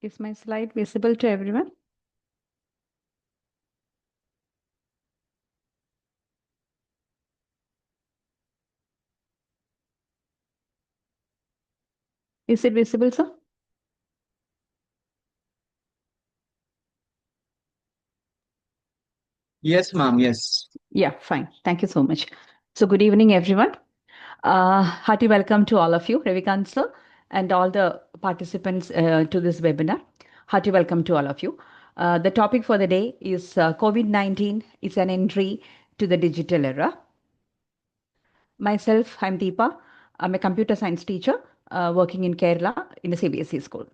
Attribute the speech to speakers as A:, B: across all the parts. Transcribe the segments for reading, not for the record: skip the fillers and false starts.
A: Is my slide visible to everyone? Is it visible, sir?
B: Yes, ma'am. Yes.
A: Yeah, fine. Thank you so much. So, good evening, everyone. Hearty welcome to all of you, Ravikant sir, and all the participants to this webinar. Hearty welcome to all of you. The topic for the day is COVID-19 is an entry to the digital era. Myself, I'm Deepa. I'm a computer science teacher working in Kerala in a CBSE school.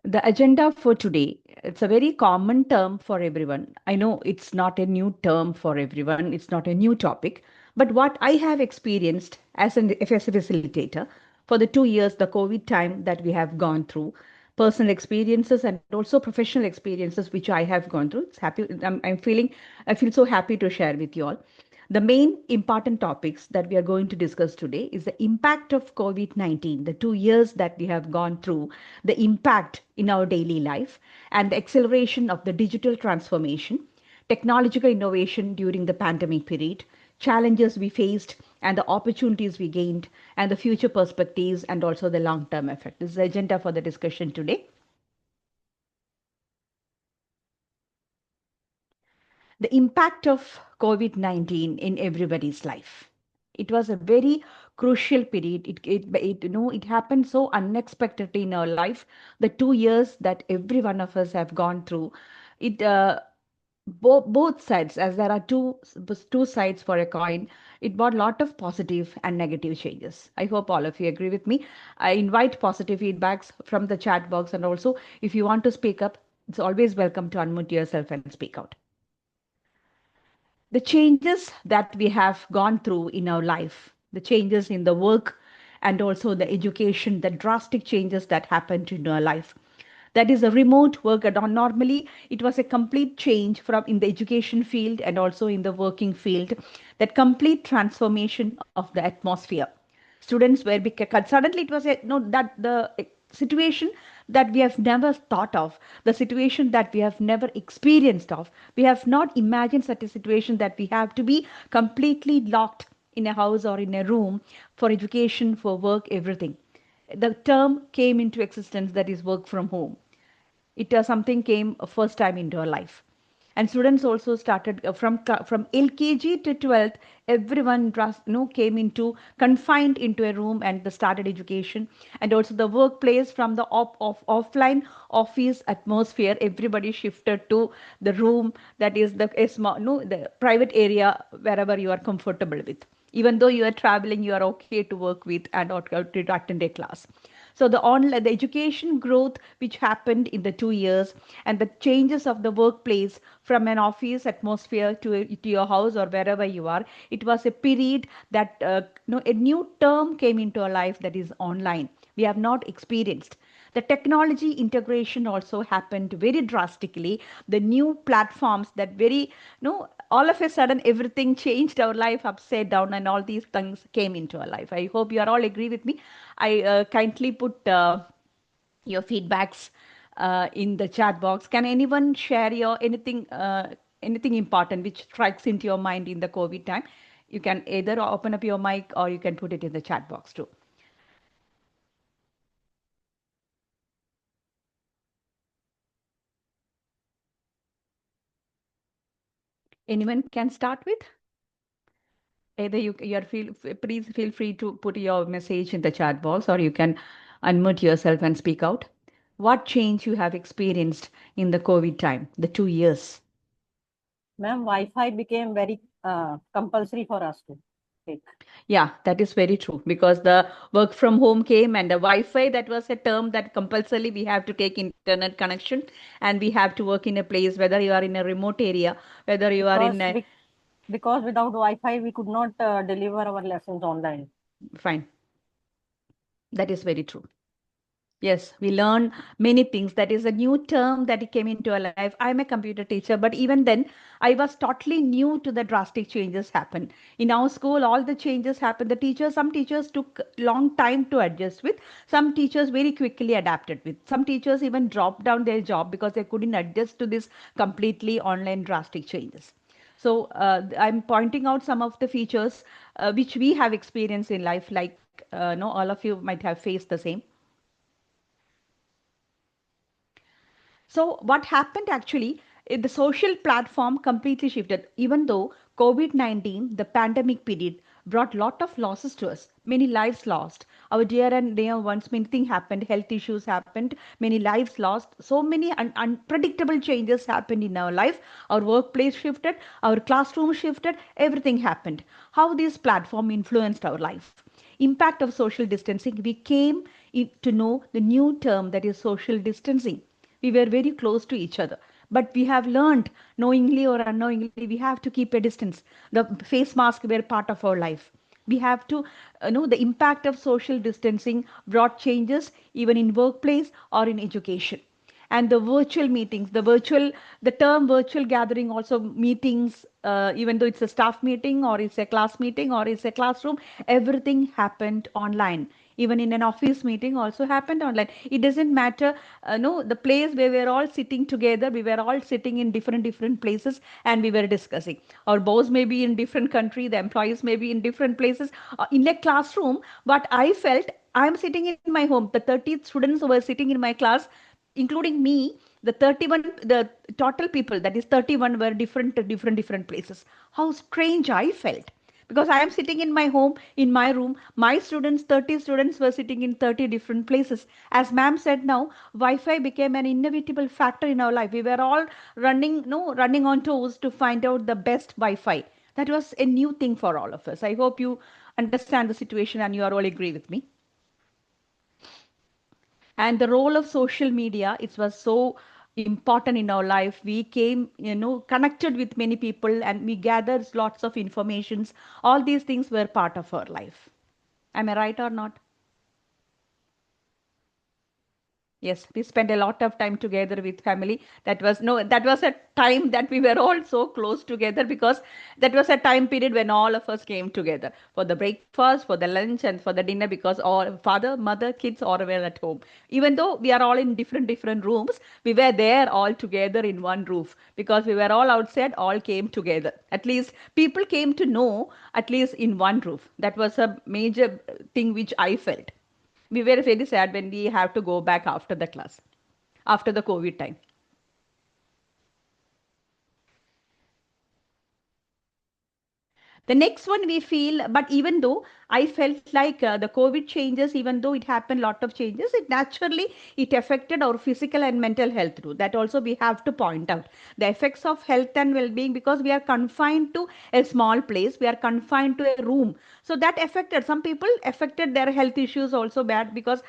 A: The agenda for today, it's a very common term for everyone. I know it's not a new term for everyone, it's not a new topic, but what I have experienced as an FS facilitator for the 2 years, the COVID time that we have gone through, personal experiences and also professional experiences which I have gone through. It's happy. I feel so happy to share with you all. The main important topics that we are going to discuss today is the impact of COVID-19, the 2 years that we have gone through, the impact in our daily life, and the acceleration of the digital transformation, technological innovation during the pandemic period, challenges we faced, and the opportunities we gained, and the future perspectives, and also the long term effect. This is the agenda for the discussion today. The impact of COVID-19 in everybody's life. It was a very crucial period. It happened so unexpectedly in our life. The 2 years that every one of us have gone through, it both sides, as there are two sides for a coin. It brought a lot of positive and negative changes. I hope all of you agree with me. I invite positive feedbacks from the chat box, and also if you want to speak up, it's always welcome to unmute yourself and speak out. The changes that we have gone through in our life, the changes in the work and also the education, the drastic changes that happened in our life. That is a remote work. Normally, it was a complete change from in the education field and also in the working field. That complete transformation of the atmosphere. Students were suddenly it was a no that the situation that we have never thought of, the situation that we have never experienced of. We have not imagined such a situation that we have to be completely locked in a house or in a room for education, for work, everything. The term came into existence, that is work from home. It something came first time into our life. And students also started from LKG to 12th. Everyone came into confined into a room and they started education. And also the workplace, from the offline office atmosphere, everybody shifted to the room, that is the small, no, the private area wherever you are comfortable with. Even though you are traveling, you are okay to work with and or to attend a class. So the education growth which happened in the 2 years, and the changes of the workplace from an office atmosphere to your house or wherever you are, it was a period that a new term came into our life, that is online. We have not experienced. The technology integration also happened very drastically. The new platforms that very, all of a sudden everything changed our life upside down, and all these things came into our life. I hope you are all agree with me. I kindly put your feedbacks in the chat box. Can anyone share your anything important which strikes into your mind in the COVID time? You can either open up your mic or you can put it in the chat box too. Anyone can start with? Either please feel free to put your message in the chat box, or you can unmute yourself and speak out. What change you have experienced in the COVID time, the 2 years?
C: Ma'am, Wi-Fi became very compulsory for us to take.
A: Yeah, that is very true, because the work from home came and the Wi-Fi, that was a term that compulsorily we have to take internet connection, and we have to work in a place, whether you are in a remote area, whether you are in a
C: because without Wi-Fi we could not deliver our lessons online.
A: fine. That is very true. Yes, we learn many things. That is a new term that came into our life. I'm a computer teacher, but even then, I was totally new to the drastic changes happen. In our school, all the changes happened. Some teachers took long time to adjust with. Some teachers very quickly adapted with. Some teachers even dropped down their job because they couldn't adjust to this completely online drastic changes. So I'm pointing out some of the features which we have experienced in life, like no, all of you might have faced the same. So what happened actually, the social platform completely shifted. Even though COVID-19, the pandemic period, brought lot of losses to us, many lives lost. Our dear and dear ones, many things happened, health issues happened, many lives lost. So many unpredictable changes happened in our life. Our workplace shifted, our classroom shifted, everything happened. How this platform influenced our life. Impact of social distancing, we came to know the new term, that is social distancing. We were very close to each other, but we have learned, knowingly or unknowingly, we have to keep a distance. The face mask were part of our life. We have to know the impact of social distancing brought changes even in workplace or in education. And the virtual meetings, the term virtual gathering, also meetings, even though it's a staff meeting or it's a class meeting or it's a classroom, everything happened online. Even in an office meeting also happened online. It doesn't matter, no, the place where we were all sitting together, we were all sitting in different places, and we were discussing. Our boss may be in different country, the employees may be in different places, in a classroom. But I felt I'm sitting in my home. The 30 students who were sitting in my class, including me, the 31, the total people, that is 31, were different places. How strange I felt, because I am sitting in my home, in my room. My students, 30 students, were sitting in 30 different places. As ma'am said, now Wi-Fi became an inevitable factor in our life. We were all running, no, running on toes to find out the best Wi-Fi. That was a new thing for all of us. I hope you understand the situation and you are all agree with me. And the role of social media, it was so important in our life. We came, connected with many people, and we gathered lots of informations. All these things were part of our life. Am I right or not? Yes, we spent a lot of time together with family. That was no, that was a time that we were all so close together, because that was a time period when all of us came together for the breakfast, for the lunch, and for the dinner, because all father, mother, kids all were at home. Even though we are all in different rooms, we were there all together in one roof, because we were all outside, all came together. At least people came to know at least in one roof. That was a major thing which I felt. We were very sad when we have to go back after the class, after the COVID time. The next one we feel, but even though I felt like the COVID changes, even though it happened, lot of changes, it naturally it affected our physical and mental health too. That also we have to point out the effects of health and well-being, because we are confined to a small place, we are confined to a room. So that affected some people, affected their health issues also bad, because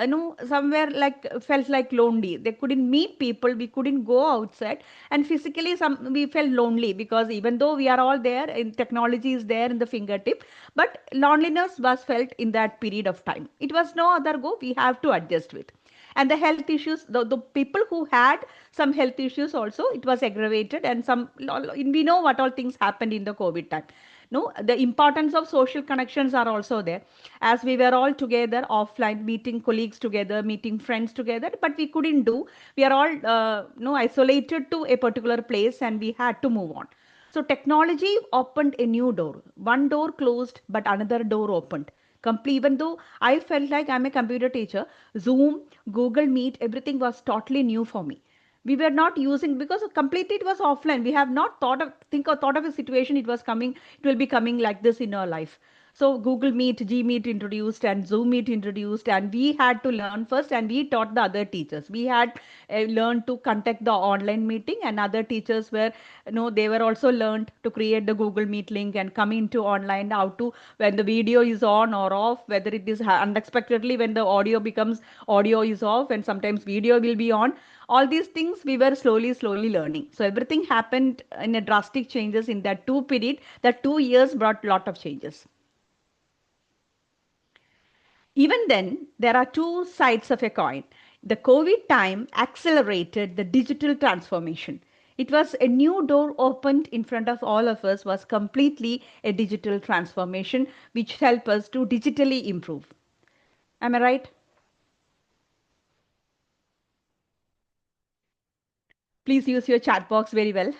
A: no, somewhere like felt like lonely. They couldn't meet people, we couldn't go outside, and physically some we felt lonely, because even though we are all there and technology is there in the fingertip, but loneliness was felt in that period of time. It was no other go, we have to adjust with. And the health issues, the people who had some health issues also, it was aggravated. And some, we know what all things happened in the COVID time. No, the importance of social connections are also there, as we were all together offline, meeting colleagues together, meeting friends together, but we couldn't do. We are all no, isolated to a particular place, and we had to move on. So technology opened a new door. One door closed, but another door opened. Complete, even though I felt like I'm a computer teacher, Zoom, Google Meet, everything was totally new for me. We were not using, because completely it was offline. We have not thought of think or thought of a situation it was coming, it will be coming like this in our life. So Google Meet, G Meet introduced, and Zoom Meet introduced, and we had to learn first, and we taught the other teachers. We had learned to contact the online meeting, and other teachers were, they were also learned to create the Google Meet link and come into online, how to, when the video is on or off, whether it is unexpectedly when the audio is off, and sometimes video will be on. All these things we were slowly learning. So everything happened in a drastic changes in that 2 period. That 2 years brought lot of changes. Even then, there are two sides of a coin. The COVID time accelerated the digital transformation. It was a new door opened in front of all of us, was completely a digital transformation which helped us to digitally improve. Am I right? Please use your chat box very well.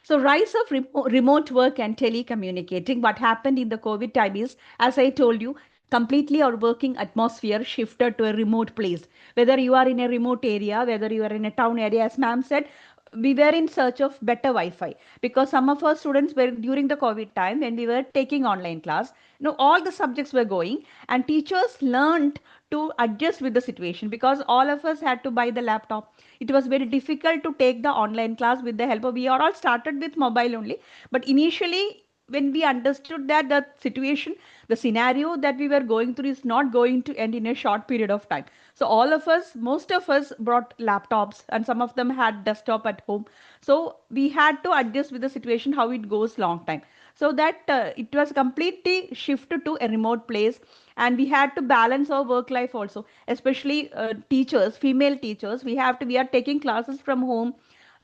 A: So rise of remote work and telecommunicating, what happened in the COVID time is, as I told you, completely our working atmosphere shifted to a remote place. Whether you are in a remote area, whether you are in a town area, as ma'am said, we were in search of better Wi-Fi because some of our students were during the COVID time when we were taking online class. All the subjects were going and teachers learned to adjust with the situation because all of us had to buy the laptop. It was very difficult to take the online class with the help of, we are all started with mobile only, but initially when we understood that the situation, the scenario that we were going through is not going to end in a short period of time. So all of us, most of us brought laptops and some of them had desktop at home. So we had to adjust with the situation how it goes long time. So that it was completely shifted to a remote place, and we had to balance our work life also, especially teachers, female teachers. We are taking classes from home.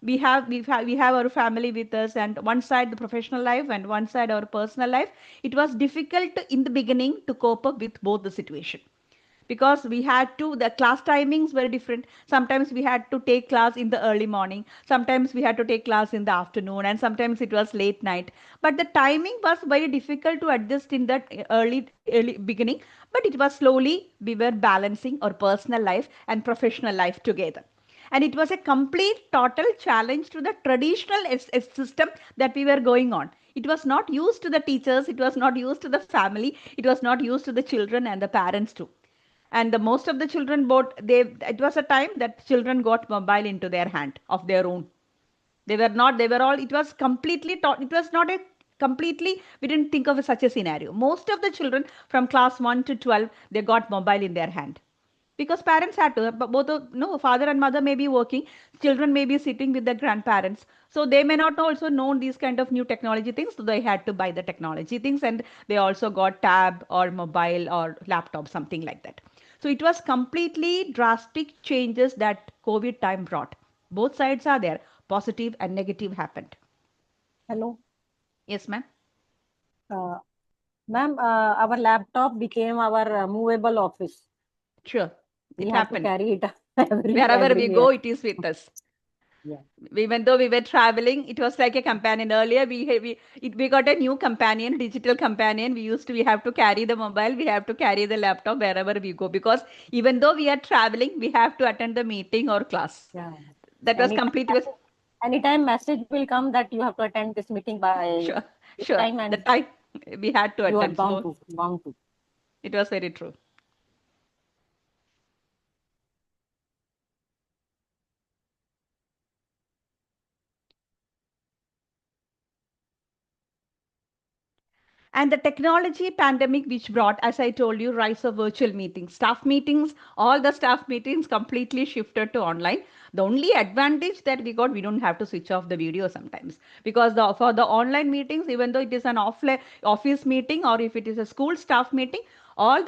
A: We have our family with us, and one side the professional life and one side our personal life. It was difficult in the beginning to cope up with both the situation because we had to, the class timings were different. Sometimes we had to take class in the early morning, sometimes we had to take class in the afternoon, and sometimes it was late night. But the timing was very difficult to adjust in that early beginning. But it was slowly we were balancing our personal life and professional life together, and it was a complete total challenge to the traditional system that we were going on. It was not used to the teachers, it was not used to the family, it was not used to the children and the parents too. And the most of the children bought, they, it was a time that children got mobile into their hand of their own. They were all, it was completely taught, it was not a completely, we didn't think of such a scenario. Most of the children from class 1 to 12, they got mobile in their hand because parents had to, but both the, no, father and mother may be working, children may be sitting with their grandparents, so they may not also know these kind of new technology things, so they had to buy the technology things, and they also got tab or mobile or laptop, something like that. So it was completely drastic changes that COVID time brought. Both sides are there, positive and negative happened.
C: Hello.
A: Yes, ma'am.
C: Uh, Ma'am, our laptop became our movable office.
A: Sure,
C: We
A: it
C: have to
A: happened.
C: carry it
A: Wherever we
C: everywhere.
A: go, it is with us.
C: Yeah.
A: Even though we were traveling, it was like a companion. Earlier, we got a new companion, digital companion. We have to carry the mobile, we have to carry the laptop wherever we go because even though we are traveling, we have to attend the meeting or class.
C: Yeah.
A: That was complete. Was
C: Anytime message will come that you have to attend this meeting by
A: sure,
C: this
A: sure.
C: time,
A: The
C: and
A: time we had to
C: you are
A: attend.
C: bound
A: So
C: to bound to.
A: it was very true. And the technology pandemic which brought, as I told you, rise of virtual meetings, staff meetings, all the staff meetings completely shifted to online. The only advantage that we got, we don't have to switch off the video sometimes because for the online meetings, even though it is an offline office meeting or if it is a school staff meeting, all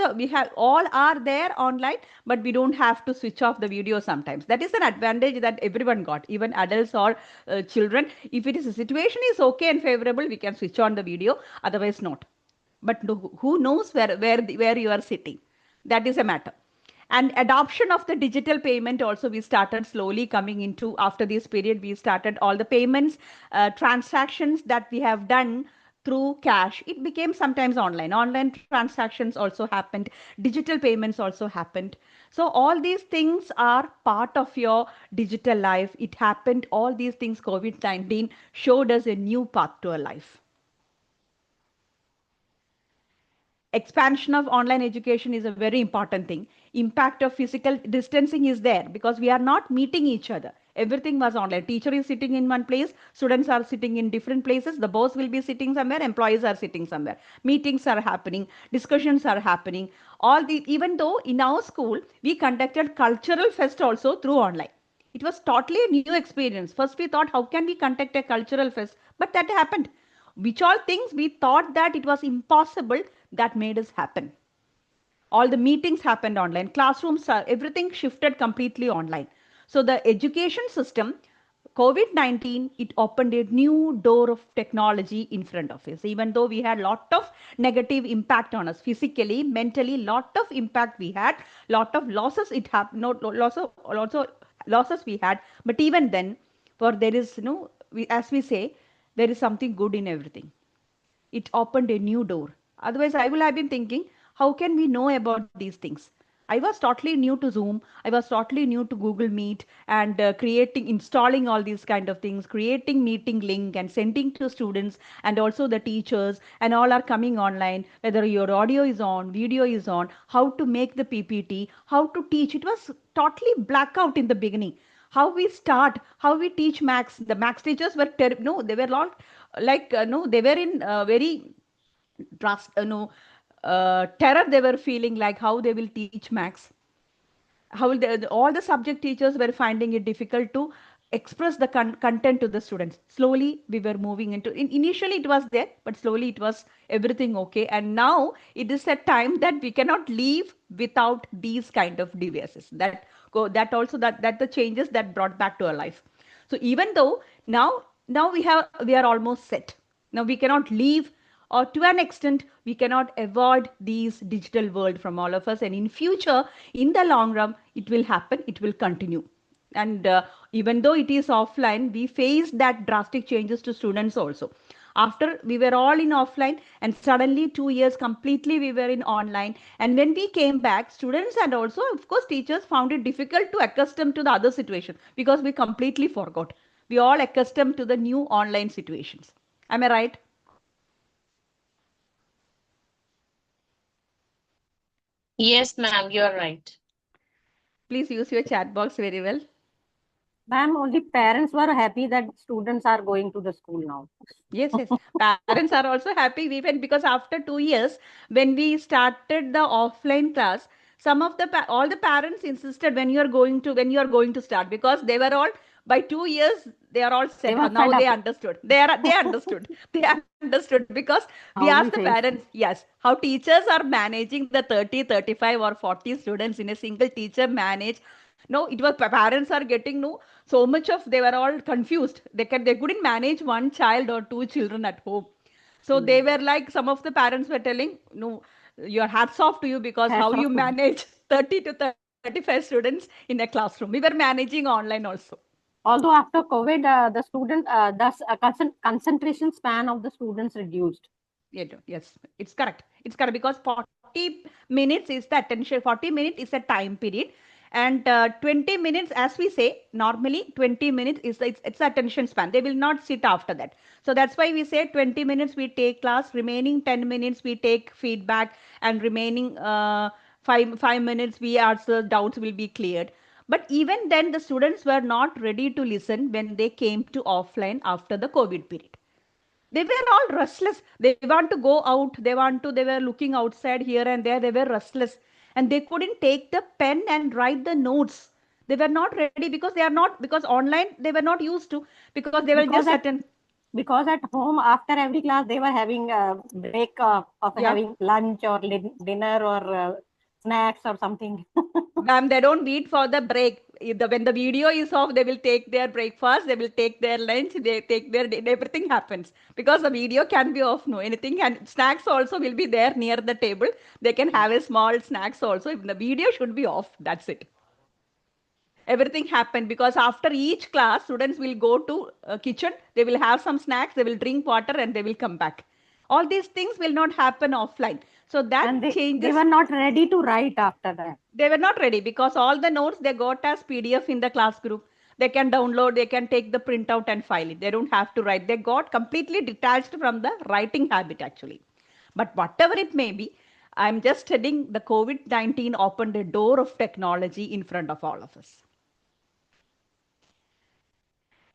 A: are there online, but we don't have to switch off the video sometimes. That is an advantage that everyone got, even adults or children. If it is a situation is okay and favorable, we can switch on the video, otherwise not. But who knows where you are sitting, that is a matter. And adoption of the digital payment also, we started slowly coming into, after this period we started all the payments, transactions that we have done through cash, it became sometimes online transactions also happened, digital payments also happened. So all these things are part of your digital life. It happened, all these things, COVID-19 showed us a new path to a life. Expansion of online education is a very important thing. Impact of physical distancing is there because we are not meeting each other. Everything was online. Teacher is sitting in one place, students are sitting in different places, the boss will be sitting somewhere, employees are sitting somewhere, meetings are happening, discussions are happening. All the, even though in our school we conducted cultural fest also through online, it was totally a new experience. First we thought how can we conduct a cultural fest, but that happened. which all things we thought that it was impossible, that made us happen. All the meetings happened online, classrooms, everything shifted completely online. So the education system, COVID-19, it opened a new door of technology in front of us. Even though we had lot of negative impact on us physically, mentally, lot of impact we had, lot of losses it happened, not loss of, also losses we had. But even then, for there is, as we say, there is something good in everything. It opened a new door. Otherwise, I will have been thinking, how can we know about these things? I was totally new to Zoom. I was totally new to Google Meet and installing all these kind of things, creating meeting link and sending to students and also the teachers, and all are coming online. Whether your audio is on, video is on, how to make the PPT, how to teach. It was totally blackout in the beginning. How we start, how we teach max. The max teachers were no, they were not like no, they were in very drastic, no, terror they were feeling, like how they will teach max, how will all the subject teachers were finding it difficult to express the content to the students. Slowly we were moving into initially it was there, but slowly it was everything okay. And now it is a time that we cannot leave without these kind of devices, that go, that also, that the changes that brought back to our life. So even though now we are almost set, now we cannot leave, or to an extent we cannot avoid these digital world from all of us. And in future, in the long run, it will happen, it will continue. And even though it is offline, we face that drastic changes to students also. After we were all in offline, and suddenly 2 years completely we were in online. And when we came back, students and also of course teachers found it difficult to accustom to the other situation, because we completely forgot, we all accustomed to the new online situations. Am I right?
B: Yes, ma'am, you're right.
A: Please use your chat box very well.
C: Ma'am, only parents were happy that students are going to the school now.
A: Yes, yes. Parents are also happy, even because after 2 years, when we started the offline class, some of the all the parents insisted, when you are going to start, because they were all by 2 years they are all
C: They
A: set.
C: were
A: Now
C: fed
A: they
C: up.
A: understood. They understood. They understood, because we asked
C: How
A: the
C: we face.
A: parents, yes, how teachers are managing the 30, 35, or 40 students in a single teacher manage. No, it was parents are getting no, so much of, they were all confused, they couldn't manage one child or two children at home. So they were like, some of the parents were telling, no, your hats off to you, because how
C: Hats
A: you
C: off to them.
A: manage 30 to 35 students in a classroom. We were managing online also.
C: Although after COVID, the student, concentration span of the students reduced.
A: Yes, it's correct. It's correct, because 40 minutes is the attention, 40 minutes is a time period. And 20 minutes, as we say, normally 20 minutes is it's attention span. They will not sit after that. So that's why we say 20 minutes we take class, remaining 10 minutes we take feedback, and remaining 5 minutes we answer doubts will be cleared. But even then, the students were not ready to listen when they came to offline after the COVID period. They were all restless. They want to go out, they were looking outside here and there, they were restless, and they couldn't take the pen and write the notes. They were not ready, because they are not, because online they were not used to, because they will just
C: Because at
A: attend.
C: because at home after every class they were having a break of
A: Yeah.
C: having lunch or dinner or snacks or something.
A: Ma'am, they don't wait for the break. When the video is off, they will take their breakfast, they will take their lunch, they take their, everything happens. Because the video can be off, no, anything, and snacks also will be there near the table. They can have a small snacks also. If the video should be off, that's it. Everything happened, because after each class, students will go to kitchen, they will have some snacks, they will drink water, and they will come back. All these things will not happen offline. So that
C: And they
A: changes.
C: were not ready to write after that.
A: They were not ready, because all the notes they got as PDF in the class group. They can download, they can take the printout and file it. They don't have to write. They got completely detached from the writing habit actually. But whatever it may be, I'm just telling, the COVID-19 opened a door of technology in front of all of us.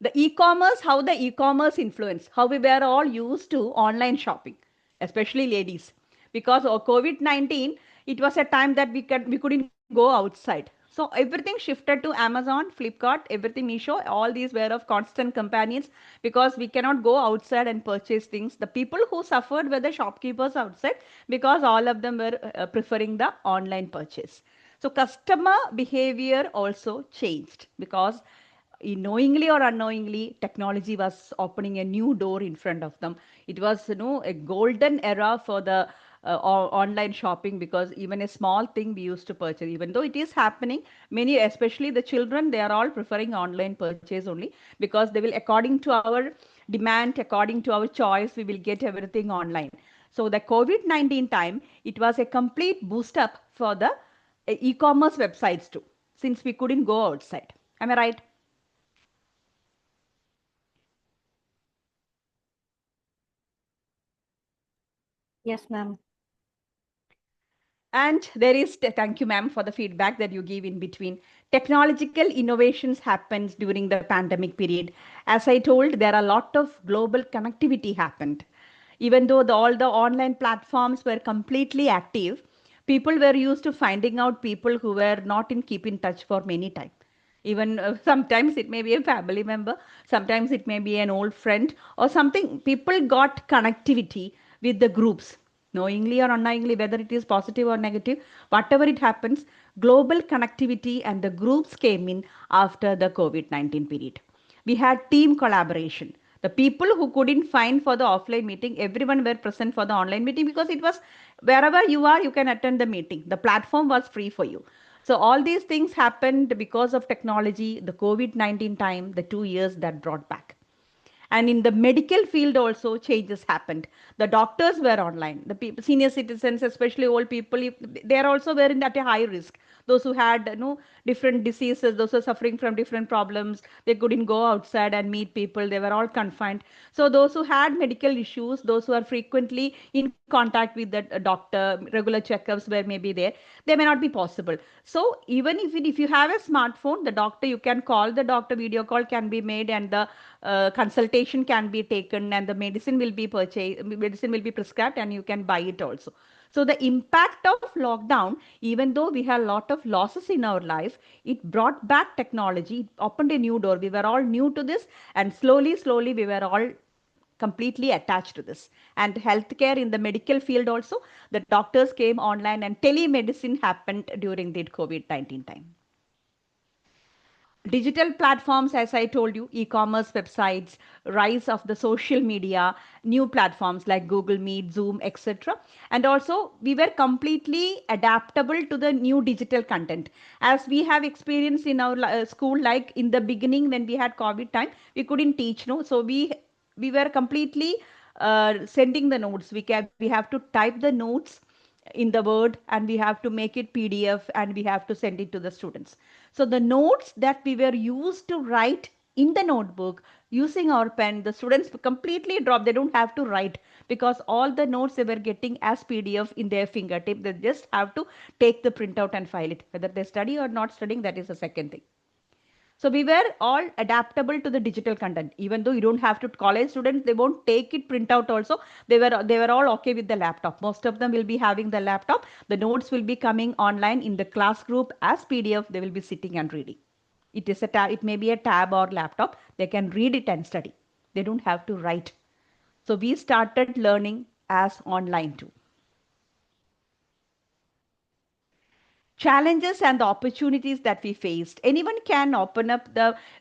A: The e-commerce, how the e-commerce influence, how we were all used to online shopping, especially ladies, because of COVID-19, it was a time that we couldn't go outside. So everything shifted to Amazon, Flipkart, everything Meesho, all these were of constant companions because we cannot go outside and purchase things. The people who suffered were the shopkeepers outside because all of them were preferring the online purchase. So customer behavior also changed because knowingly or unknowingly technology was opening a new door in front of them. It was a golden era for the online shopping because even a small thing we used to purchase, even though it is happening, many, especially the children, they are all preferring online purchase only because they will, according to our demand, according to our choice, we will get everything online. So the COVID-19 time, it was a complete boost up for the e-commerce websites too, since we couldn't go outside. Am I right?
C: Yes, ma'am.
A: And there is, thank you, ma'am, for the feedback that you give in between. Technological innovations happens during the pandemic period. As I told, there are a lot of global connectivity happened. Even though all the online platforms were completely active, people were used to finding out people who were not in keep in touch for many time. Even sometimes it may be a family member, sometimes it may be an old friend or something. People got connectivity with the groups, knowingly or unknowingly, whether it is positive or negative, whatever it happens, global connectivity and the groups came in after the COVID-19 period. We had team collaboration. The people who couldn't find for the offline meeting, everyone were present for the online meeting because it was wherever you are, you can attend the meeting. The platform was free for you. So all these things happened because of technology, the COVID-19 time, the 2 years that brought back. And in the medical field also changes happened. The doctors were online. The people, senior citizens, especially old people, they are also were in at a high risk. Those who had different diseases, those who are suffering from different problems, they couldn't go outside and meet people. They were all confined. So those who had medical issues, those who are frequently in contact with the doctor, regular checkups were maybe there, they may not be possible. So even if you have a smartphone, the doctor, you can call the doctor, video call can be made, and the consultation can be taken, and the medicine will be purchased, medicine will be prescribed, and you can buy it also. So the impact of lockdown, even though we had a lot of losses in our life, it brought back technology, it opened a new door. We were all new to this, and slowly we were all completely attached to this. And healthcare in the medical field also, the doctors came online and telemedicine happened during the COVID-19 time. Digital platforms, as I told you, e-commerce websites, rise of the social media, new platforms like Google Meet, Zoom, etc. And also we were completely adaptable to the new digital content, as we have experience in our school. Like in the beginning when we had COVID time, we couldn't teach, no, so we were completely sending the notes. We have to type the notes in the Word, and we have to make it PDF, and we have to send it to the students. So the notes that we were used to write in the notebook using our pen, the students completely drop. They don't have to write because all the notes they were getting as PDF in their fingertip. They just have to take the printout and file it. Whether they study or not studying, that is a second thing. So we were all adaptable to the digital content. Even though you don't have to, college students, they won't take it print out also. They were all okay with the laptop. Most of them will be having the laptop. The notes will be coming online in the class group as PDF. They will be sitting and reading. It is a tab, it may be a tab or laptop. They can read it and study. They don't have to write. So we started learning as online too. Challenges and the opportunities that we faced. Anyone can open up,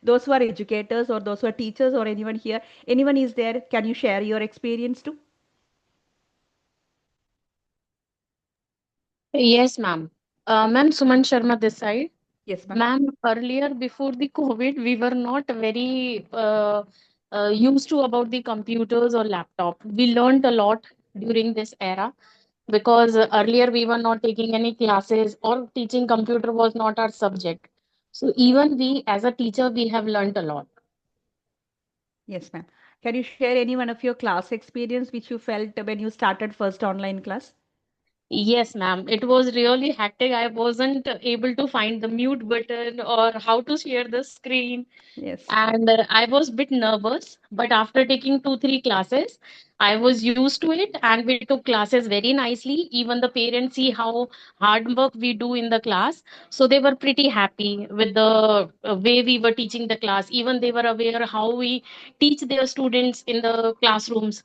A: those who are educators or those who are teachers or anyone here, anyone is there, can you share your experience too?
B: Yes, ma'am. Ma'am, Suman Sharma this side.
A: Yes, ma'am.
B: Ma'am, earlier before the COVID, we were not very used to about the computers or laptop. We learned a lot during this era because earlier we were not taking any classes or teaching computer was not our subject. So even we as a teacher, we have learned a lot.
A: Yes, ma'am. Can you share any one of your class experience which you felt when you started first online class?
B: Yes, ma'am. It was really hectic. I wasn't able to find the mute button or how to share the screen.
A: Yes.
B: And I was a bit nervous, but after taking 2, 3 classes, I was used to it, and we took classes very nicely. Even the parents see how hard work we do in the class, so they were pretty happy with the way we were teaching the class. Even they were aware how we teach their students in the classrooms.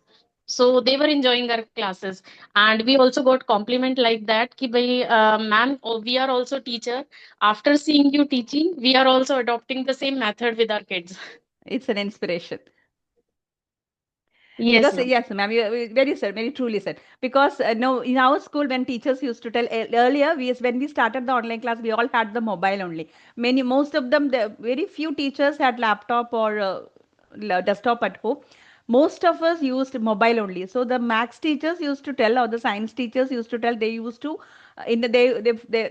B: So they were enjoying our classes, and we also got compliment like that. Ki bhai, ma'am, oh, we are also teacher. After seeing you teaching, we are also adopting the same method with our kids.
A: It's an inspiration.
B: Yes,
A: Because
B: ma'am.
A: yes, ma'am, you very said, very truly said. Because no, in our school, when teachers used to tell earlier, when we started the online class, we all had the mobile only. Most of them, very few teachers had laptop or desktop at home. Most of us used mobile only. So the max teachers used to tell, or the science teachers used to tell, they used to they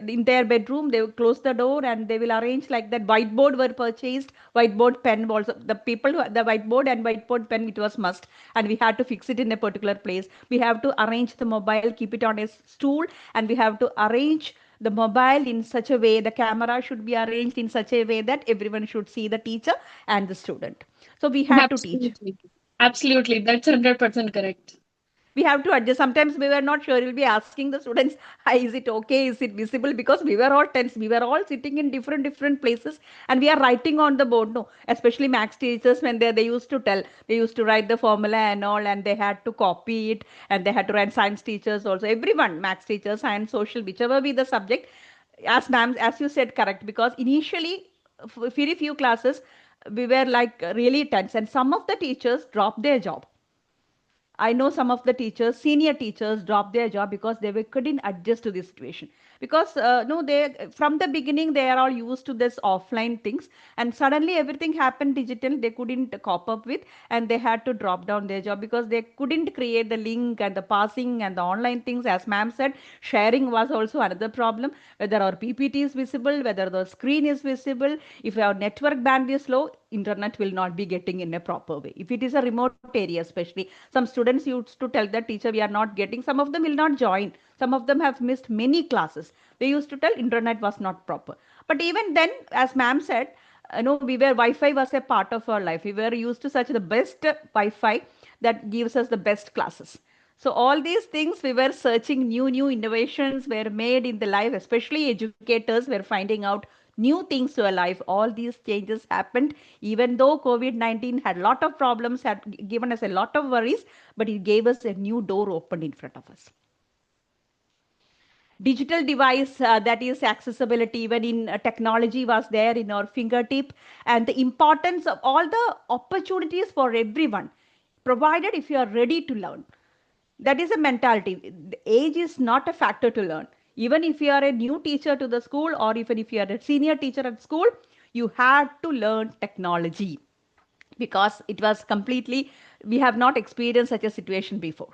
A: in their bedroom they will close the door and they will arrange like that. Whiteboard were purchased, whiteboard pen also. The people who the whiteboard and whiteboard pen, it was must, and we had to fix it in a particular place. We have to arrange the mobile, keep it on a stool, and we have to arrange the mobile in such a way, the camera should be arranged in such a way that everyone should see the teacher and the student. So we had to teach.
B: Absolutely. Absolutely. That's 100% correct.
A: We have to adjust. Sometimes we were not sure. We'll be asking the students, "Hi, is it okay? Is it visible?" Because we were all tense. We were all sitting in different places, and we are writing on the board. No, especially max teachers, when they used to tell, they used to write the formula and all, and they had to copy it, and they had to write. Science teachers also, everyone, max teachers, science, social, whichever be the subject. As ma'am, as you said, correct. Because initially, very few classes, we were like really tense, and some of the teachers dropped their job. I know some of the teachers, senior teachers, dropped their job because couldn't adjust to this situation. Because no, they from the beginning they are all used to this offline things, and suddenly everything happened digital. They couldn't cope up with, and they had to drop down their job because they couldn't create the link and the passing and the online things. As ma'am said, sharing was also another problem. Whether our PPT is visible, whether the screen is visible, if our network band is low, internet will not be getting in a proper way. If it is a remote area, especially, some students used to tell the teacher, we are not getting. Some of them will not join. Some of them have missed many classes. They used to tell internet was not proper. But even then, as ma'am said, no, we were Wi-Fi was a part of our life. We were used to such the best Wi-Fi that gives us the best classes. So all these things we were searching, new innovations were made in the life, especially educators were finding out new things to our life. All these changes happened, even though COVID-19 had a lot of problems, had given us a lot of worries, but it gave us a new door opened in front of us. Digital device, that is accessibility, even in technology was there in our fingertip, and the importance of all the opportunities for everyone, provided if you are ready to learn. That is a mentality. The age is not a factor to learn. Even if you are a new teacher to the school, or even if you are a senior teacher at school, you had to learn technology, because it was completely, we have not experienced such a situation before.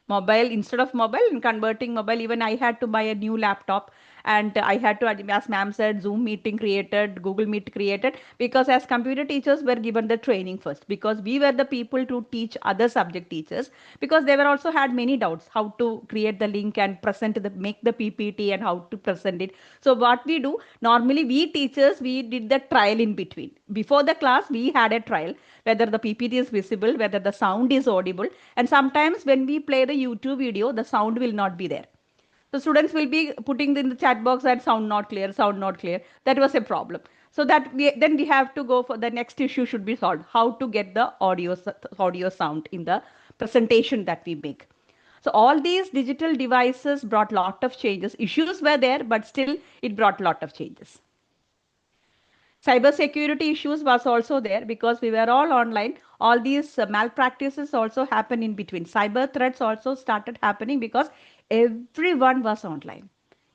A: Mobile, instead of mobile, in converting mobile, even I had to buy a new laptop, and I had to, as ma'am said, Zoom meeting created, Google Meet created, because as computer teachers were given the training first, because we were the people to teach other subject teachers, because they were also had many doubts how to create the link and present the, make the PPT and how to present it. So what we do normally, we teachers, we did the trial in between. Before the class we had a trial, whether the PPT is visible, whether the sound is audible, and sometimes when we play the YouTube video, the sound will not be there. The students will be putting in the chat box that sound not clear, sound not clear. That was a problem. So that then we have to go for the next issue should be solved. How to get the audio sound in the presentation that we make. So all these digital devices brought lot of changes. Issues were there, but still it brought lot of changes. Cybersecurity issues was also there because we were all online. All these malpractices also happened in between. Cyber threats also started happening because everyone was online.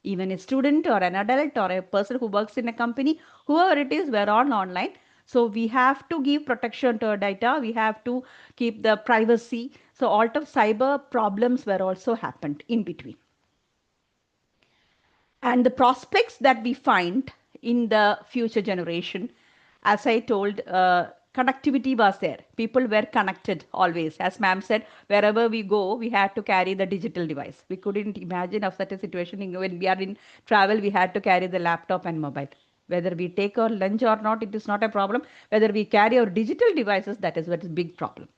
A: Even a student or an adult or a person who works in a company, whoever it is, we're all online. So we have to give protection to our data. We have to keep the privacy. So all of cyber problems were also happened in between. And the prospects that we find in the future generation, as I told, connectivity was there. People were connected always. As ma'am said, wherever we go, we had to carry the digital device. We couldn't imagine of such a situation when we are in travel, we had to carry the laptop and mobile. Whether we take our lunch or not, it is not a problem. Whether we carry our digital devices, that is what is big problem.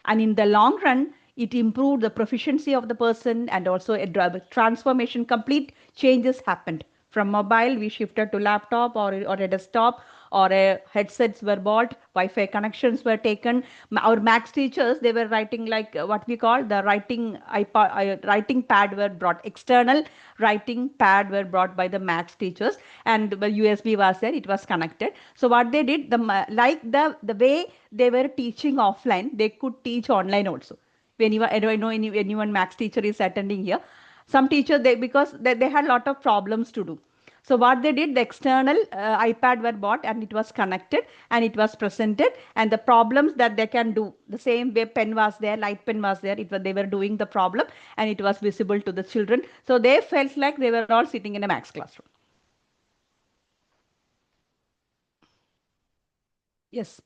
A: And in the long run, it improved the proficiency of the person, and also a transformation, complete changes happened. From mobile, we shifted to laptop or a desktop, or a headsets were bought, Wi-Fi connections were taken. Our Max teachers, they were writing like what we call the writing iPad, writing pad were brought. External writing pad were brought by the Max teachers, and the USB was there. It was connected. So what they did, the way they were teaching offline, they could teach online also. Anyone, I don't know anyone Max teacher is attending here. Some teachers, because they had a lot of problems to do. So what they did, the external iPad were bought, and it was connected, and it was presented, and the problems that they can do, the same way pen was there, light pen was there, they were doing the problem, and it was visible to the children. So they felt like they were all sitting in a Max classroom. Yes.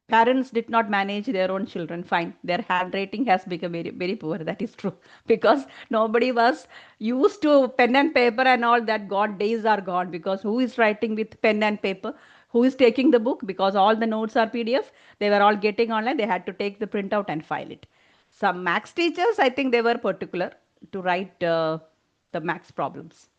A: Parents did not manage their own children fine. Their handwriting has become very, very poor. That is true. Because nobody was used to pen and paper and all that. God, days are gone. Because who is writing with pen and paper? Who is taking the book? Because all the notes are PDF. They were all getting online. They had to take the printout and file it. Some Max teachers, I think they were particular to write the Max problems.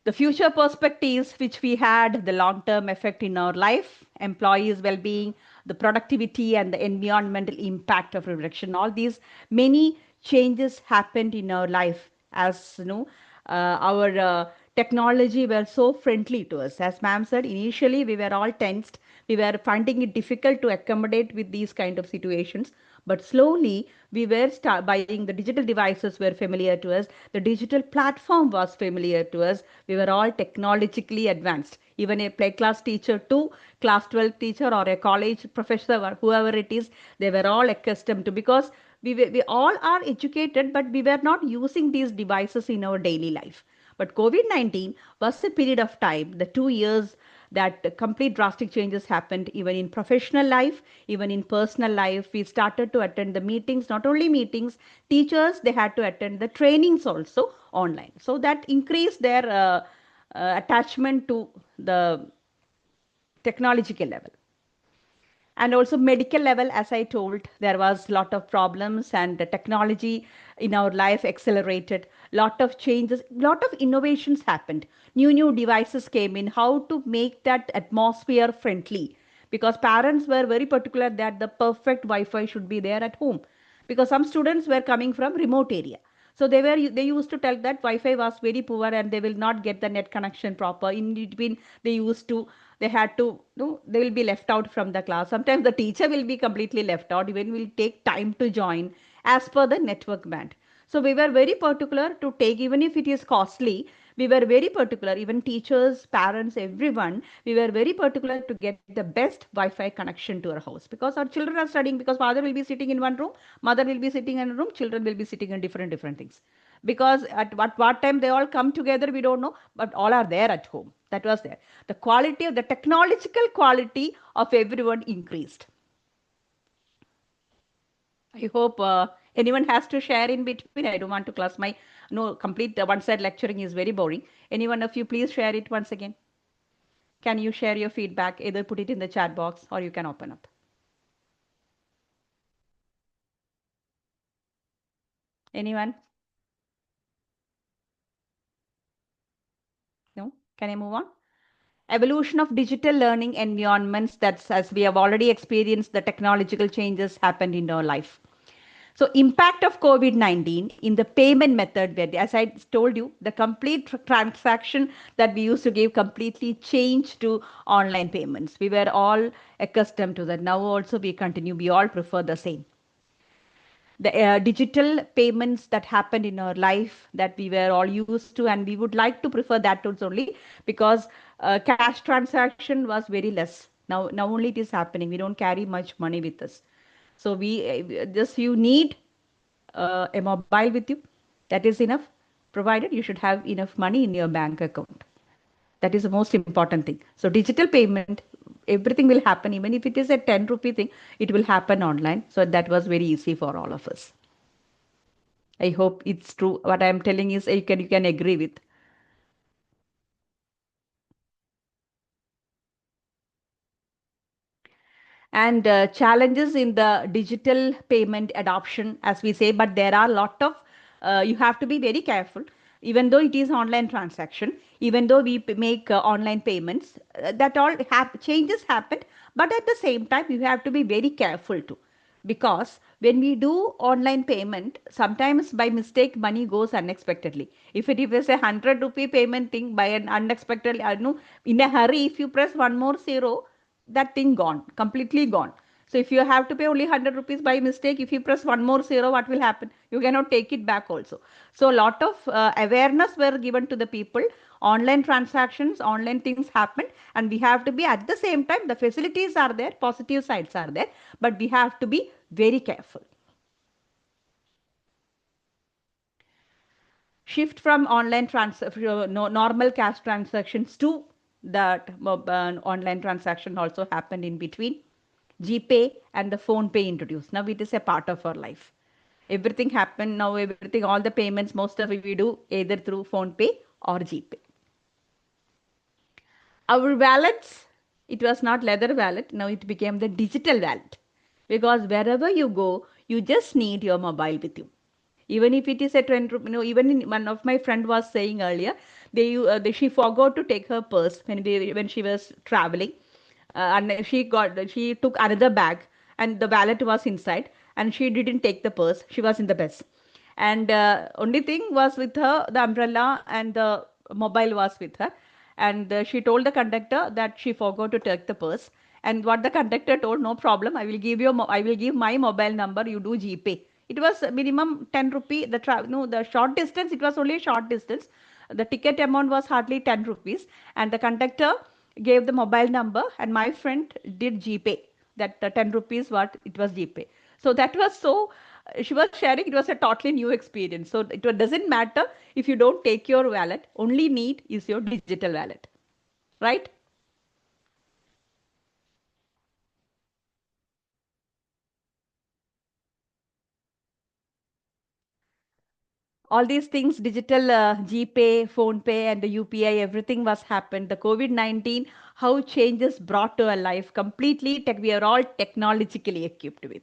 A: The future perspectives which we had, the long-term effect in our life, employees' well-being, the productivity and the environmental impact of reduction, all these many changes happened in our life. As you know, our technology were so friendly to us. As ma'am said, initially we were all tensed. We were finding it difficult to accommodate with these kind of situations. But slowly, we were buying, the digital devices were familiar to us. The digital platform was familiar to us. We were all technologically advanced. Even a play class teacher to class 12 teacher or a college professor or whoever it is, they were all accustomed to, because we all are educated, but we were not using these devices in our daily life. But COVID-19 was a period of time, the 2 years, that complete drastic changes happened even in professional life, even in personal life. We started to attend the meetings, not only meetings, teachers, they had to attend the trainings also online. So that increased their attachment to the technological level. And also medical level, as I told, there was a lot of problems, and the technology in our life accelerated. Lot of changes, lot of innovations happened. New devices came in, how to make that atmosphere friendly, because parents were very particular that the perfect Wi-Fi should be there at home, because some students were coming from remote area. So they used to tell that Wi-Fi was very poor and they will not get the net connection proper. In between, they had to, no, they will be left out from the class. Sometimes the teacher will be completely left out, even will take time to join as per the network band. So we were very particular to take, even if it is costly, we were very particular, even teachers, parents, everyone, we were very particular to get the best Wi-Fi connection to our house, because our children are studying, because father will be sitting in one room, mother will be sitting in a room, children will be sitting in different things. Because at what time they all come together, we don't know, but all are there at home. That was there. The quality of the technological quality of everyone increased. I hope anyone has to share in between. I don't want to class my no complete one side lecturing is very boring. Any one of you, please share it once again. Can you share your feedback? Either put it in the chat box or you can open up. Anyone? No? Can I move on? Evolution of digital learning environments, that's as we have already experienced, the technological changes happened in our life. So impact of COVID-19 in the payment method, where, as I told you, the complete transaction that we used to give completely changed to online payments. We were all accustomed to that. Now also we continue, we all prefer the same. The digital payments that happened in our life that we were all used to, and we would like to prefer that tools only, because cash transaction was very less. Now only it is happening. We don't carry much money with us. So we just, you need a mobile with you. That is enough. Provided you should have enough money in your bank account. That is the most important thing. So digital payment everything will happen. Even if it is a 10 rupee thing, it will happen online. So that was very easy for all of us. I hope it's true. What I am telling is you can agree with. And challenges in the digital payment adoption, as we say, but there are a lot of, you have to be very careful. Even though it is online transaction, even though we make online payments, that all changes happen, but at the same time you have to be very careful too, because when we do online payment, sometimes by mistake money goes unexpectedly. If it is a 100 rupee payment thing, by an unexpected, I know, in a hurry, if you press one more zero, that thing gone, completely gone. So if you have to pay only 100 rupees by mistake, if you press one more zero, what will happen? You cannot take it back also. So a lot of awareness were given to the people. Online transactions, online things happen, and we have to be, at the same time, the facilities are there, positive sides are there, but we have to be very careful. Shift from online normal cash transactions to that online transaction also happened in between. GPay and the phone pay introduced. Now it is a part of our life. Everything happened now. Everything, all the payments, most of it we do either through phone pay or GPay. Our wallets, it was not leather wallet. Now it became the digital wallet, because wherever you go, you just need your mobile with you. Even if it is a 20 rupee, even one of my friend was saying earlier, she forgot to take her purse when she was traveling, and she took another bag, and the wallet was inside, and she didn't take the purse. She was in the bus, and only thing was with her, the umbrella and the mobile was with her. And she told the conductor that she forgot to take the purse. And what the conductor told, no problem, I will give my mobile number, you do GPay. It was minimum 10 rupee. The short distance, it was only a short distance. The ticket amount was hardly 10 rupees. And the conductor gave the mobile number, and my friend did GPay. That 10 rupees, what it was GPay. So that was so, she was sharing, it was a totally new experience. So it doesn't matter if you don't take your wallet, only need is your digital wallet, right? All these things, digital, GPay, phone pay, and the UPI, everything was happened. The COVID-19, how changes brought to our life completely. We are all technologically equipped with.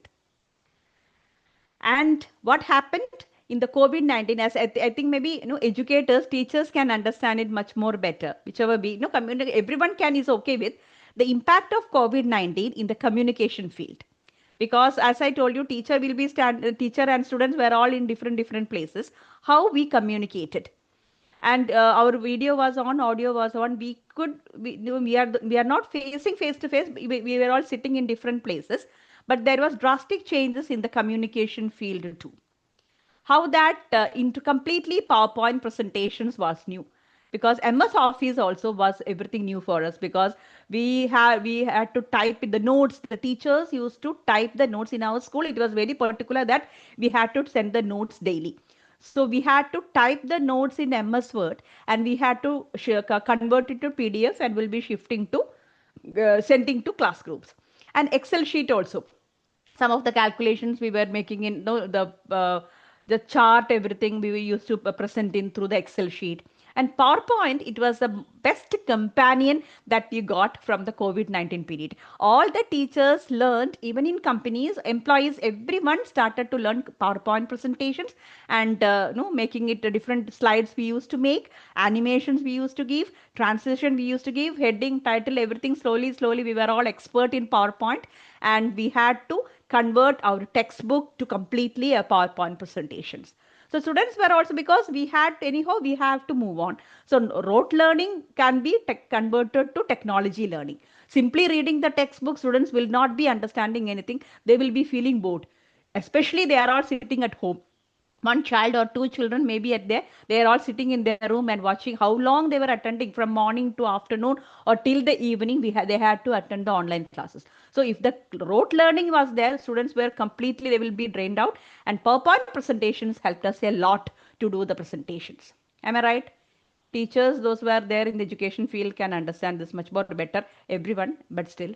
A: And what happened in the COVID-19, as I think maybe educators, teachers can understand it much more better. Whichever be, community, everyone can is okay with the impact of COVID-19 in the communication field. Because as I told you, teacher and students were all in different places. How we communicated, and our video was on, audio was on. We are not facing face to face. We were all sitting in different places, but there was drastic changes in the communication field too. How that into completely PowerPoint presentations was new, because MS Office also was everything new for us, because we had to type in the notes. The teachers used to type the notes in our school. It was very particular that we had to send the notes daily. So we had to type the notes in MS Word, and we had to convert it to PDF, and will be shifting to sending to class groups. And Excel sheet also, some of the calculations we were making in the chart, everything we were used to present in through the Excel sheet. And PowerPoint, it was the best companion that we got from the COVID-19 period. All the teachers learned, even in companies, employees, everyone started to learn PowerPoint presentations, and making it different slides we used to make, animations we used to give, transition we used to give, heading, title, everything. Slowly we were all expert in PowerPoint, and we had to convert our textbook to completely a PowerPoint presentations. So students were also, because we had, anyhow we have to move on. So rote learning can be converted to technology learning. Simply reading the textbook, students will not be understanding anything. They will be feeling bored, especially they are all sitting at home. One child or two children maybe at there, they are all sitting in their room and watching. How long they were attending, from morning to afternoon or till the evening, they had to attend the online classes. So if the rote learning was there, students were completely, they will be drained out. And PowerPoint presentations helped us a lot to do the presentations. Am I right? Teachers, those who are there in the education field, can understand this much more better. Everyone, but still.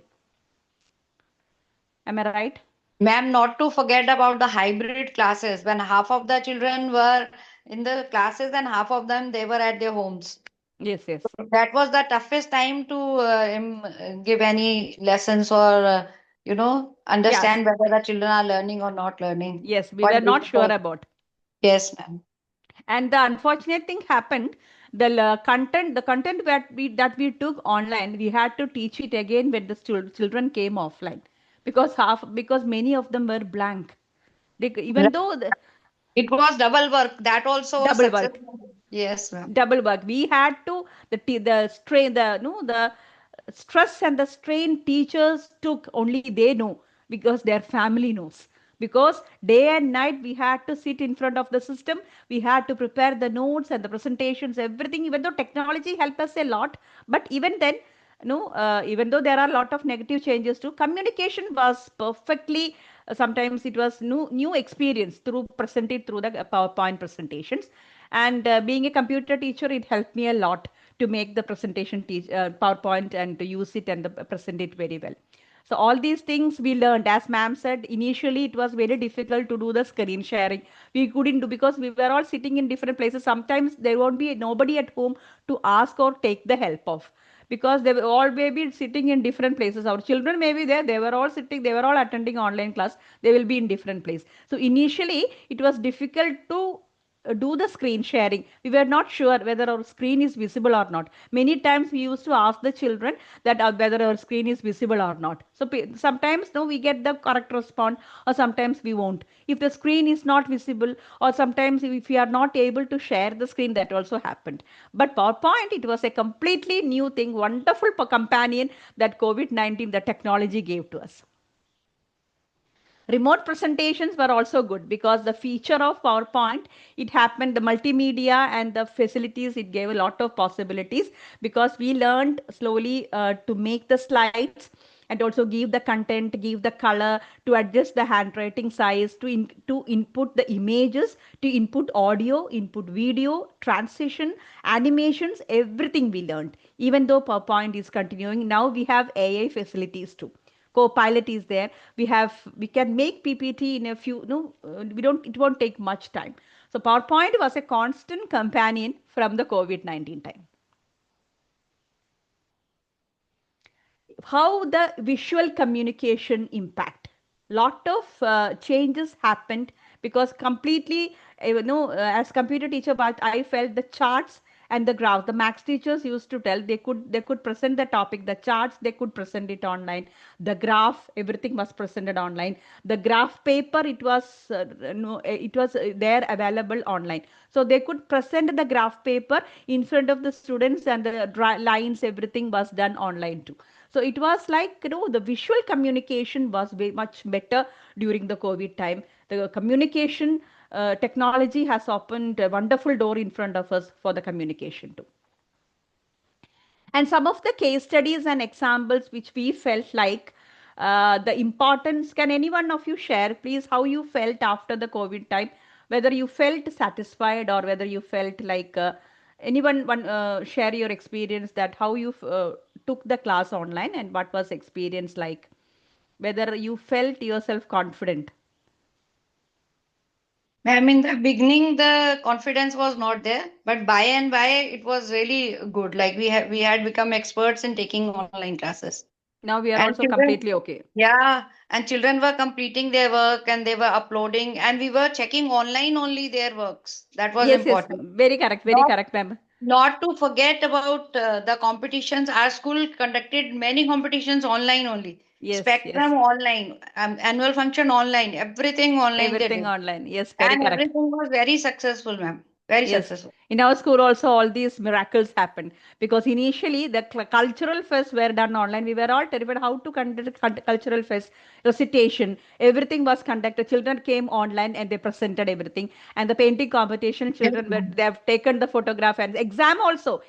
A: Am I right?
D: Ma'am, not to forget about the hybrid classes when half of the children were in the classes and half of them they were at their homes.
A: Yes, yes.
D: That was the toughest time to give any lessons or
A: Yes,
D: understand whether the children are learning or not learning.
A: yes, we were
D: Quite
A: not sure
D: difficult.
A: about.
D: Yes, ma'am.
A: And the unfortunate thing happened, the content that we took online, we had to teach it again when the children came offline, because many of them were blank.
D: Right.
A: Even though the
D: It was double work. That also was
A: double work,
D: successful. Yes, ma'am.
A: double work. We had to the strain, the stress and the strain teachers took, only they know, because their family knows. Because day and night we had to sit in front of the system, we had to prepare the notes and the presentations, everything. Even though technology helped us a lot, but even then, even though there are a lot of negative changes too, communication was perfectly. Sometimes it was new experience through presented through the PowerPoint presentations. And being a computer teacher, it helped me a lot to make the presentation PowerPoint, and to use it and present it very well. So all these things we learned. As ma'am said, initially it was very difficult to do the screen sharing. We couldn't do, because we were all sitting in different places. Sometimes there won't be nobody at home to ask or take the help of, because they were all maybe sitting in different places. Our children may be there, they were all sitting, they were all attending online class, they will be in different place. So initially it was difficult to do the screen sharing. We were not sure whether our screen is visible or not. Many times we used to ask the children that whether our screen is visible or not. So sometimes no, we get the correct response, or sometimes we won't. If the screen is not visible, or sometimes if we are not able to share the screen, that also happened. But PowerPoint, it was a completely new thing, wonderful companion that COVID-19, the technology, gave to us. Remote presentations were also good, because the feature of PowerPoint, it happened, the multimedia and the facilities, it gave a lot of possibilities, because we learned slowly to make the slides, and also give the content, give the color, to adjust the handwriting size, to input the images, to input audio, input video, transition, animations, everything we learned. Even though PowerPoint is continuing, now we have AI facilities too. Copilot is there. We can make PPT in a few, no, we don't, it won't take much time. So PowerPoint was a constant companion from the COVID-19 time. How the visual communication impact? Lot of changes happened, because completely, as computer teacher, but I felt the charts and the graph, the max teachers used to tell, they could present the topic, the charts, they could present it online, the graph, everything was presented online, the graph paper, it was no it was there available online. So they could present the graph paper in front of the students, and the lines, everything was done online too. So it was like, the visual communication was very much better during the COVID time. The communication technology has opened a wonderful door in front of us for the communication too. And some of the case studies and examples which we felt like the importance, can any one of you share, please, how you felt after the COVID time? Whether you felt satisfied, or whether you felt like share your experience, that how you took the class online, and what was experience like, whether you felt yourself confident.
D: Ma'am, in the beginning, the confidence was not there, but by and by, it was really good. Like we had become experts in taking online classes.
A: Now we are
D: And
A: also
D: children,
A: completely okay.
D: yeah, and children were completing their work and they were uploading, and we were checking online only their works. That was
A: Yes, yes,
D: important.
A: very
D: Not
A: correct, ma'am.
D: not to forget about the competitions. Our school conducted many competitions online only.
A: Yes,
D: Spectrum
A: yes,
D: online, annual function online, everything online they
A: everything
D: did.
A: online. Yes, very
D: And
A: correct.
D: everything was very successful, ma'am. Very
A: Yes.
D: successful.
A: In our school also, all these miracles happened, because initially the cultural fests were done online. We were all terrified how to conduct cultural fest, recitation, everything was conducted. Children came online and they presented everything. And the painting competition,
D: Yes,
A: children were,
D: ma'am.
A: they have taken the photograph, and exam also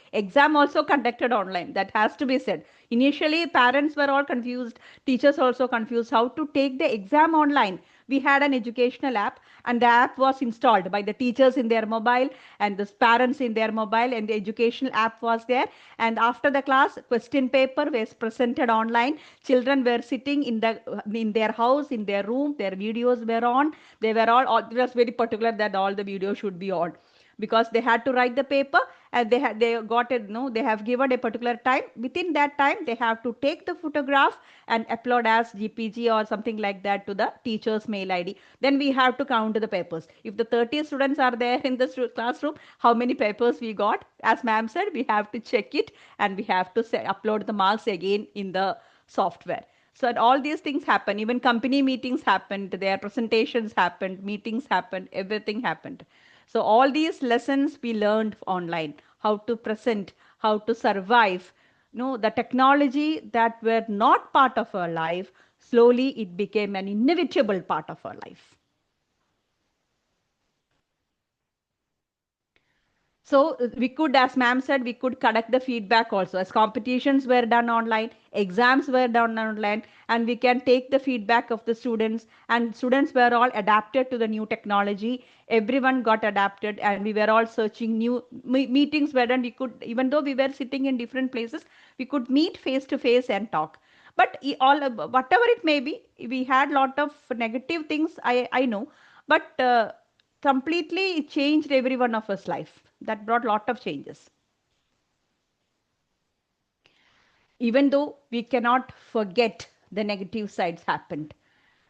A: conducted online. That has to be said. Initially, parents were all confused, teachers also confused how to take the exam online. We had an educational app, and the app was installed by the teachers in their mobile and the parents in their mobile, and the educational app was there. And after the class, question paper was presented online. Children were sitting in their house, in their room. Their videos were on. They were all. It was very particular that all the videos should be on, because they had to write the paper, and they got it, no, they have given a particular time. Within that time, they have to take the photograph and upload as GPG or something like that to the teacher's mail ID. Then we have to count the papers. If the 30 students are there in the classroom, how many papers we got? As ma'am said, we have to check it, and we have to upload the marks again in the software. So all these things happen. Even company meetings happened, their presentations happened, meetings happened, everything happened. So all these lessons we learned online, how to present, how to survive. No, the technology that were not part of our life, slowly it became an inevitable part of our life. So we could, as ma'am said, we could collect the feedback also. As competitions were done online, exams were done online, and we can take the feedback of the students. And students were all adapted to the new technology. Everyone got adapted, and we were all searching new meetings were done. We could, even though we were sitting in different places, we could meet face to face and talk. But all whatever it may be, we had lot of negative things. I know, but. Completely changed every one of us life. That brought lot of changes. Even though we cannot forget the negative sides happened,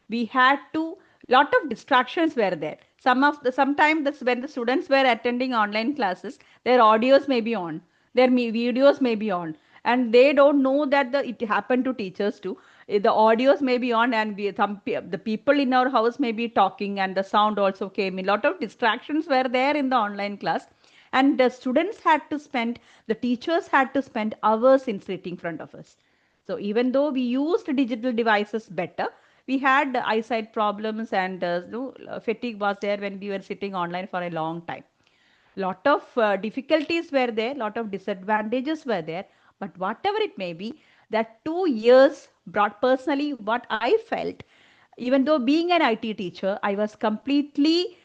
A: we had to, lot of distractions were there. Sometimes when the students were attending online classes, their audios may be on, their videos may be on, and they don't know that it happened to teachers too. The audios may be on, and the people in our house may be talking, and the sound also came in. A lot of distractions were there in the online class, and the students had to spend, the teachers had to spend hours in sitting in front of us. So even though we used digital devices better, we had eyesight problems, and fatigue was there when we were sitting online for a long time. Lot of difficulties were there, lot of disadvantages were there, but whatever it may be, that 2 years brought, personally what I felt, even though being an IT teacher, I was completely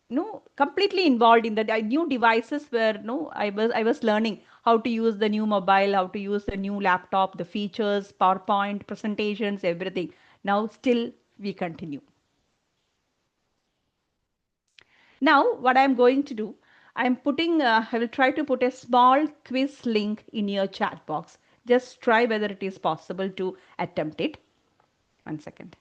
A: involved in the new devices where I was learning how to use the new mobile, how to use the new laptop, the features, PowerPoint presentations, everything. Now still we continue. Now what I'm going to do, I will try to put a small quiz link in your chat box. Just try whether it is possible to attempt it. 1 second.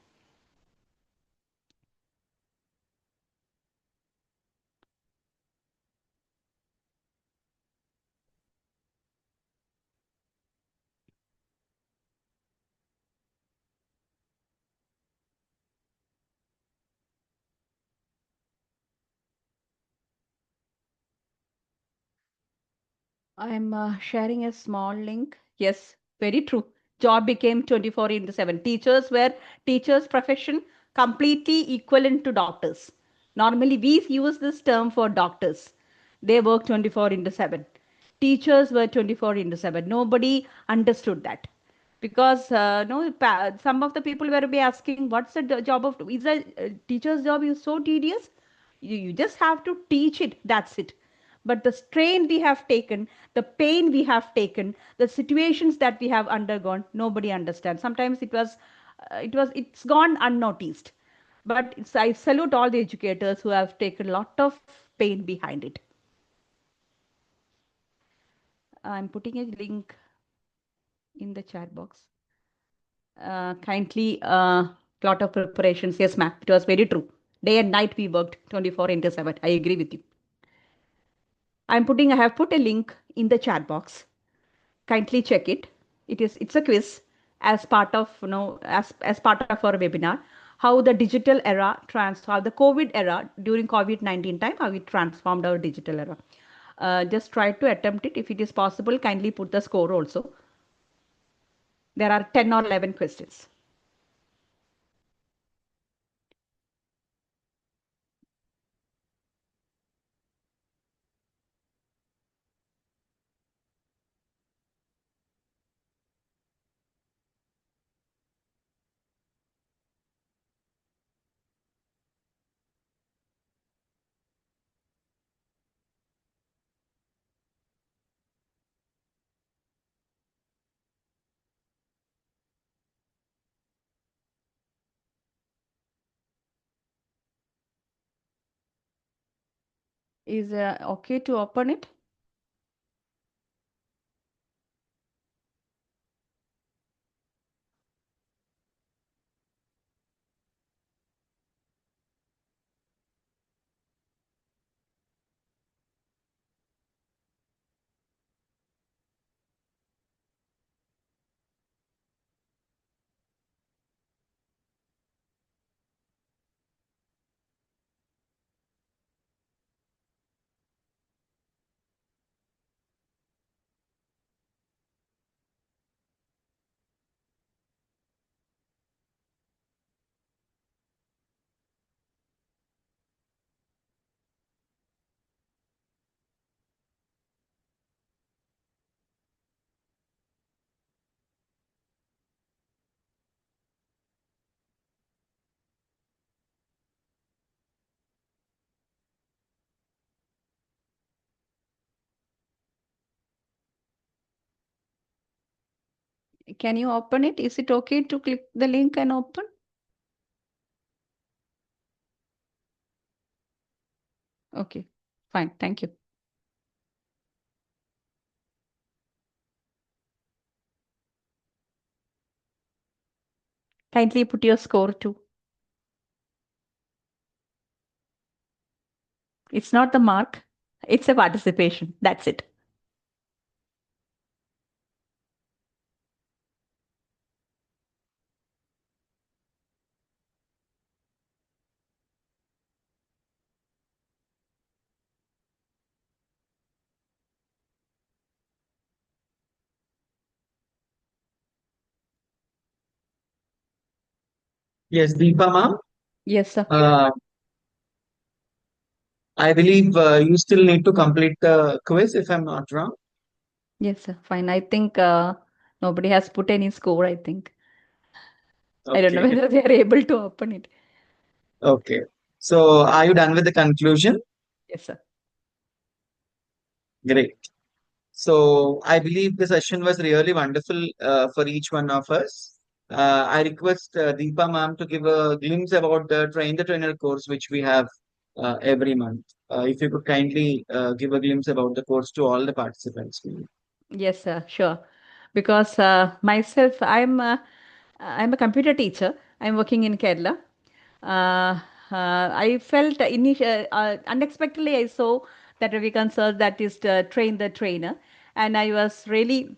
A: I'm sharing a small link. Yes, very true. Job became 24 into 7. Teachers profession completely equivalent to doctors. Normally, we use this term for doctors. They work 24 into 7. Teachers were 24 into 7. Nobody understood that, because no, some of the people were be asking, what's the job of, is a teacher's job is so tedious? You just have to teach it, that's it. But the strain we have taken, the pain we have taken, the situations that we have undergone, nobody understands. Sometimes it's gone unnoticed. But I salute all the educators who have taken a lot of pain behind it. I'm putting a link in the chat box. Kindly, lot of preparations. Yes, ma'am. It was very true. Day and night we worked 24 into 7. I agree with you. I have put a link in the chat box. Kindly check it. It's a quiz as part of, as part of our webinar. How the digital era how the COVID era during COVID-19 time, how it transformed our digital era. Just try to attempt it. If it is possible, kindly put the score also. There are 10 or 11 questions. Is okay to open it? Can you open it? Is it okay to click the link and open? Okay, fine. Thank you. Kindly put your score too. It's not the mark, it's a participation. That's it.
E: Yes, Deepa ma'am.
A: Yes, sir.
E: I believe you still need to complete the quiz if I'm not wrong.
A: Yes, sir. Fine. I think nobody has put any score, I think. I don't know
E: Okay.
A: whether they are able to open it.
E: Okay. So are you done with the conclusion?
A: Yes, sir.
E: Great. So I believe the session was really wonderful for each one of us. I request Deepa ma'am to give a glimpse about the Train the Trainer course which we have every month. If you could kindly give a glimpse about the course to all the participants, please.
A: Yes, sir. Sure. Because myself, I'm a computer teacher. I'm working in Kerala. I felt unexpectedly I saw that Ravikant sir, that is train the trainer, and I was really,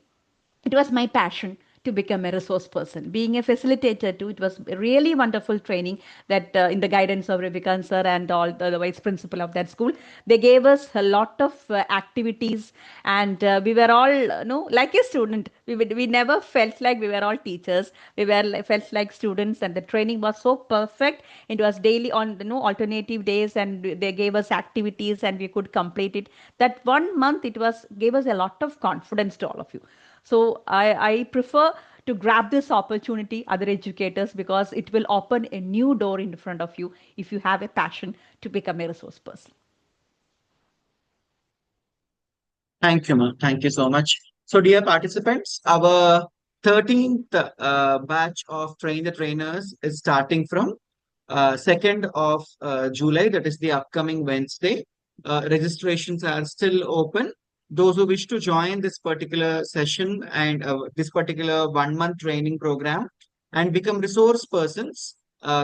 A: it was my passion to become a resource person. Being a facilitator too, it was really wonderful training that in the guidance of Ravikant sir and all the vice principal of that school, they gave us a lot of activities, and we were all, like a student. We never felt like we were all teachers. We were felt like students, and the training was so perfect. It was daily on, alternative days, and they gave us activities, and we could complete it. That 1 month, it was gave us a lot of confidence to all of you. So I prefer to grab this opportunity, other educators, because it will open a new door in front of you if you have a passion to become a resource person.
E: Thank you, ma'am. Thank you so much. So, dear participants, our 13th batch of Train the Trainers is starting from 2nd of July, that is the upcoming Wednesday. Registrations are still open. Those who wish to join this particular session and this particular 1 month training program and become resource persons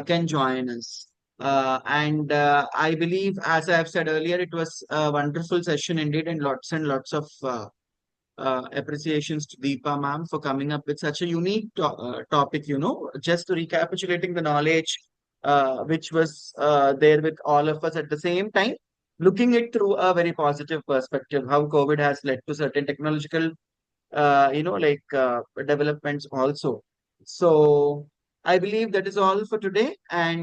E: can join us. And I believe, as I have said earlier, it was a wonderful session indeed, and lots of appreciations to Deepa ma'am for coming up with such a unique topic, just recapitulating the knowledge which was there with all of us at the same time, looking it through a very positive perspective, how COVID has led to certain technological, developments also. So I believe that is all for today. And